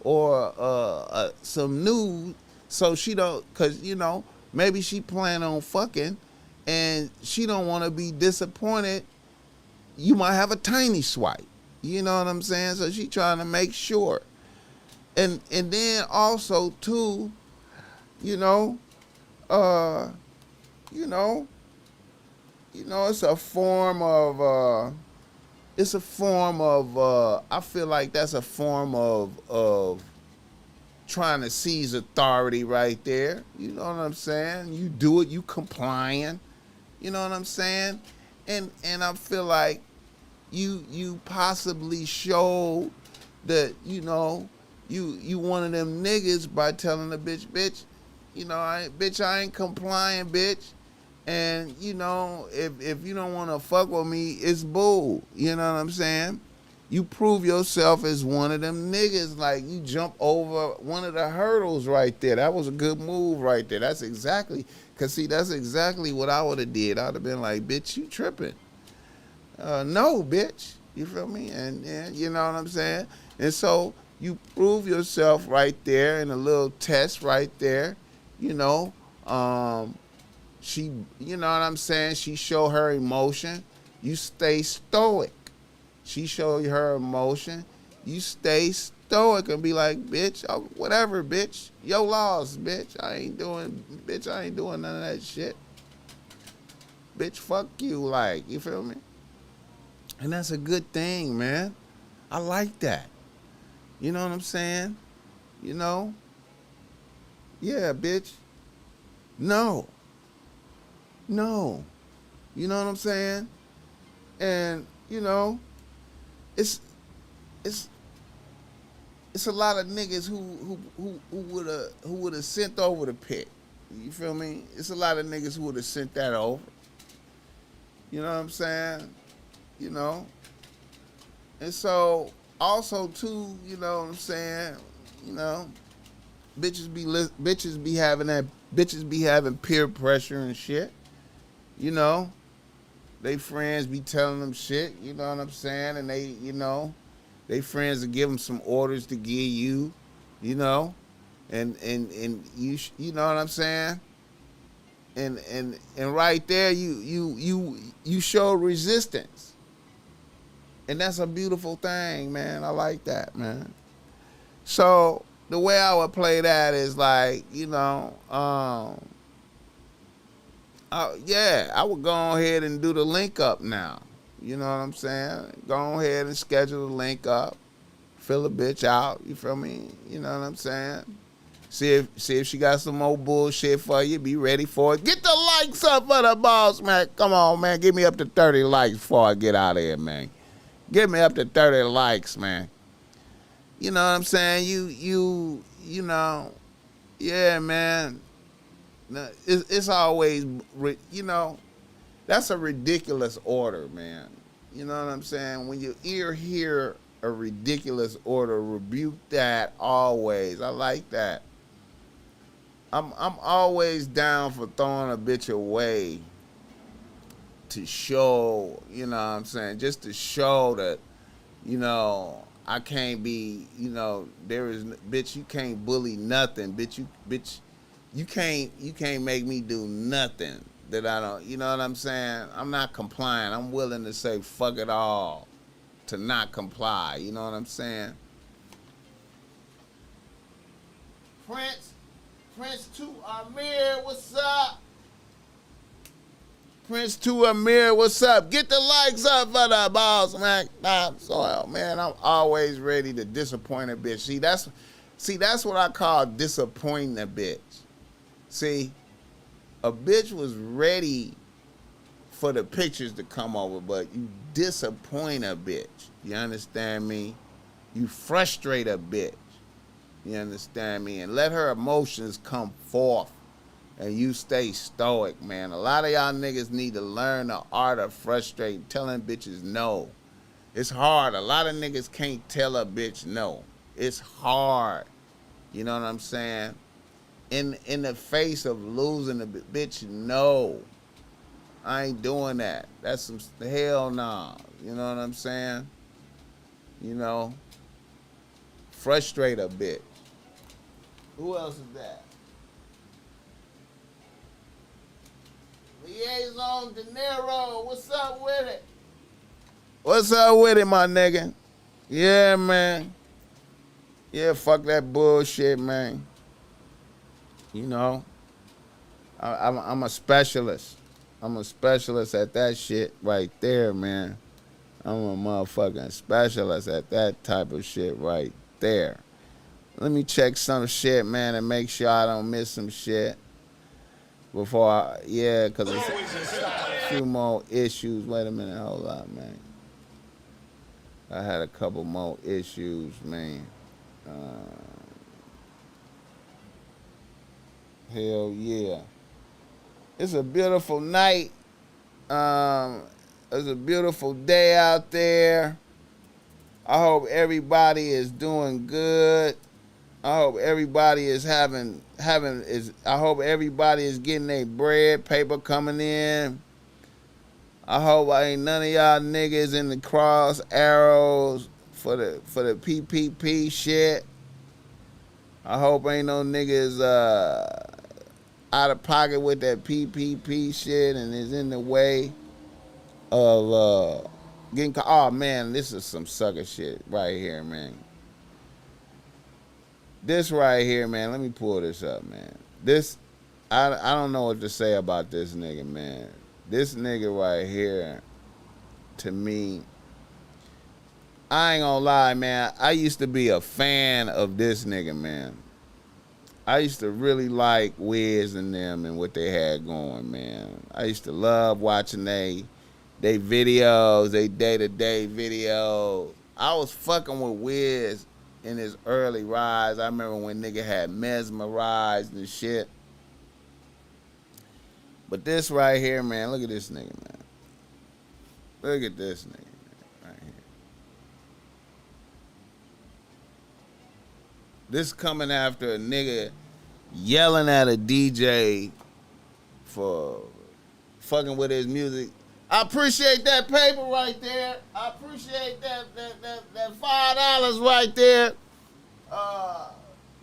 or some nude, so she don't, cause you know maybe she plan on fucking and she don't want to be disappointed. You might have a tiny swipe. You know what I'm saying? So she trying to make sure. And then also too, it's a form of I feel like that's a form of trying to seize authority right there. You know what I'm saying? You do it, you complying. You know what I'm saying? And I feel like you possibly showed that, you one of them niggas by telling the bitch, I ain't complying, bitch. And, if you don't want to fuck with me, it's bull. You know what I'm saying? You prove yourself as one of them niggas. Like, you jump over one of the hurdles right there. That was a good move right there. That's exactly what I would have did. I would have been like, bitch, you tripping. No, bitch. You feel me? And you know what I'm saying? And so you prove yourself right there in a little test right there. She, you know what I'm saying? She show her emotion. You stay stoic. She show her emotion. you stay stoic and be like, bitch, oh, whatever, bitch. Your loss, bitch. I ain't doing none of that shit. Bitch, fuck you, like, you feel me? And that's a good thing, man. I like that. You know what I'm saying? You know? Yeah, bitch. No. You know what I'm saying? And, you know, it's a lot of niggas who would have sent over the pit. You feel me? It's a lot of niggas who would have sent that over. You know what I'm saying? You know? And so, also, too, you know what I'm saying? You know, bitches be having peer pressure and shit. You know? They friends be telling them shit, you know what I'm saying? And they, you know, they friends will give them some orders to give you, you know? And you know what I'm saying? And right there you show resistance. And that's a beautiful thing, man. I like that, man. So the way I would play that is like, you know, I would go ahead and do the link up now. You know what I'm saying? Go ahead and schedule the link up. Fill a bitch out. You feel me? You know what I'm saying? See if she got some more bullshit for you. Be ready for it. Get the likes up for the BossMack. Come on, man. Give me up to 30 likes before I get out of here, man. Give me up to 30 likes, man. You know what I'm saying? You know, yeah, man. It's always, you know, that's a ridiculous order, man. You know what I'm saying? When your ear hear a ridiculous order, rebuke that always. I like that. I'm always down for throwing a bitch away to show, you know what I'm saying, just to show that, you know, I can't be, you know, bitch, you can't bully nothing, bitch, you can't make me do nothing that I don't, you know what I'm saying? I'm not complying. I'm willing to say fuck it all to not comply. You know what I'm saying? Prince to Amir, what's up? Prince to Amir, what's up? Get the likes up for the BossMack topsoil, man. I'm always ready to disappoint a bitch. See, that's what I call disappointing a bitch. See, a bitch was ready for the pictures to come over, but you disappoint a bitch. You understand me? You frustrate a bitch. You understand me? And let her emotions come forth. And you stay stoic, man. A lot of y'all niggas need to learn the art of frustrating, telling bitches no. It's hard. A lot of niggas can't tell a bitch no. It's hard. You know what I'm saying? In the face of losing a bitch, no. I ain't doing that. That's some hell nah. You know what I'm saying? You know? Frustrate a bitch. Who else is that? Liaison De Niro, what's up with it? What's up with it, my nigga? Yeah, man. Yeah, fuck that bullshit, man. You know, I'm a specialist. I'm a specialist at that shit right there, man. I'm a motherfucking specialist at that type of shit right there. Let me check some shit, man, and make sure I don't miss some shit. Before because it's a few more issues. Wait a minute, hold on, man. I had a couple more issues, man. Hell yeah. It's a beautiful night. It's a beautiful day out there. I hope everybody is doing good. I hope everybody is I hope everybody is getting their bread, paper coming in. I hope ain't none of y'all niggas in the cross arrows for the PPP shit. I hope ain't no niggas out of pocket with that PPP shit and is in the way of Oh man, this is some sucker shit right here, man. This right here, man. Let me pull this up, man. This, I don't know what to say about this nigga, man. This nigga right here, to me, I ain't gonna lie, man. I used to be a fan of this nigga, man. I used to really like Wiz and them and what they had going, man. I used to love watching they videos, they day-to-day videos. I was fucking with Wiz in his early rise. I remember when nigga had Mesmerized and shit. But this right here, man, look at this nigga, man. Look at this nigga, man, right here. This coming after a nigga yelling at a DJ for fucking with his music. I appreciate that paper right there. I appreciate that $5 right there.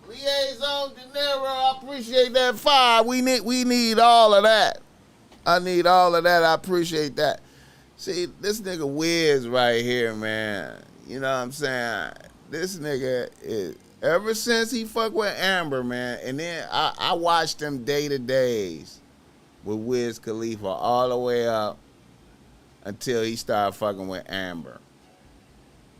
Liaison De Niro, I appreciate that $5. We need all of that. I need all of that. I appreciate that. See, this nigga Wiz right here, man. You know what I'm saying? This nigga is, ever since he fucked with Amber, man, and then I watched him day-to-days with Wiz Khalifa all the way up until he started fucking with Amber.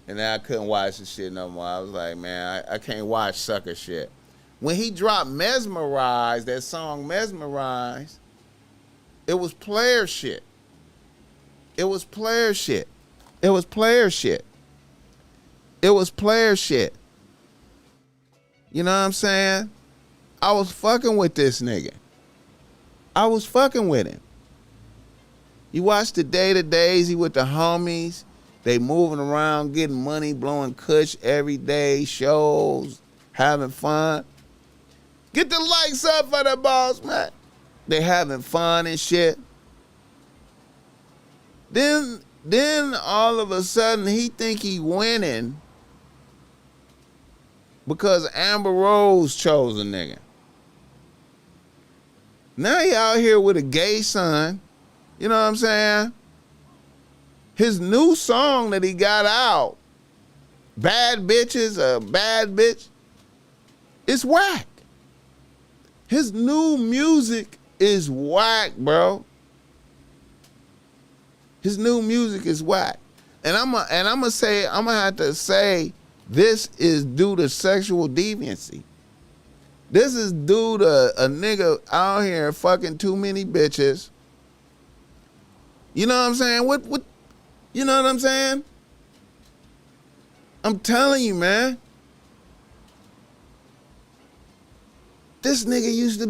And then I couldn't watch the shit no more. I was like, man, I can't watch sucker shit. When he dropped Mesmerized, that song Mesmerized, it was player shit. It was player shit. It was player shit. It was player shit. You know what I'm saying? I was fucking with this nigga. I was fucking with him. You watch the day-to-days, he with the homies. They moving around, getting money, blowing kush every day, shows, having fun. Get the likes up for the boss, man. They having fun and shit. Then all of a sudden he think he winning because Amber Rose chose a nigga. Now he out here with a gay son. You know what I'm saying? His new song that he got out, Bad Bitches, a Bad Bitch, it's whack. His new music is whack, bro. His new music is whack. And I'm gonna have to say this is due to sexual deviancy. This is due to a nigga out here fucking too many bitches. You know what I'm saying? What you know what I'm saying? I'm telling you, man. This nigga used to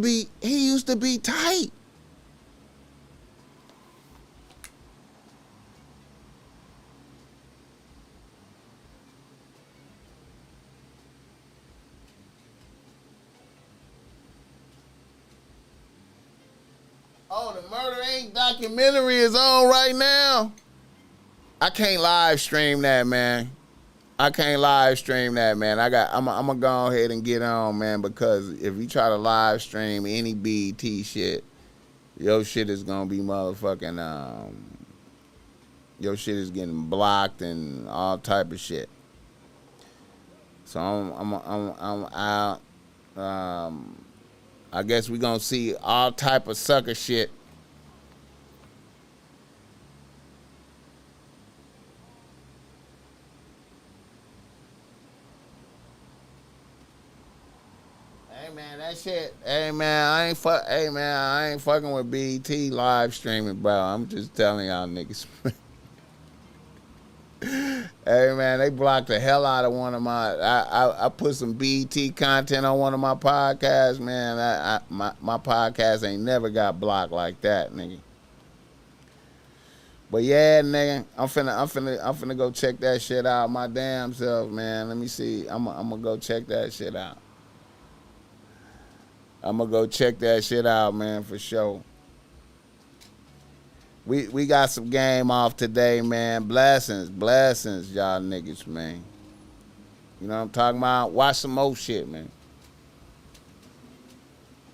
be tight. Oh, the Murder Inc. documentary is on right now. I can't live stream that, man. I'm gonna go ahead and get on, man, because if you try to live stream any BET shit, your shit is gonna be motherfucking your shit is getting blocked and all type of shit. So I'm out. I guess we gonna see all type of sucker shit. Hey man, I ain't fucking with BET live streaming, bro. I'm just telling y'all niggas. Hey man, they blocked the hell out of one of my. I put some BET content on one of my podcasts, man. My podcast ain't never got blocked like that, nigga. But yeah, nigga, I'm finna go check that shit out my damn self, man. Let me see. I'm gonna go check that shit out. I'm gonna go check that shit out, man, for sure. We got some game off today, man. Blessings, y'all niggas, man. You know what I'm talking about? Watch some more shit, man.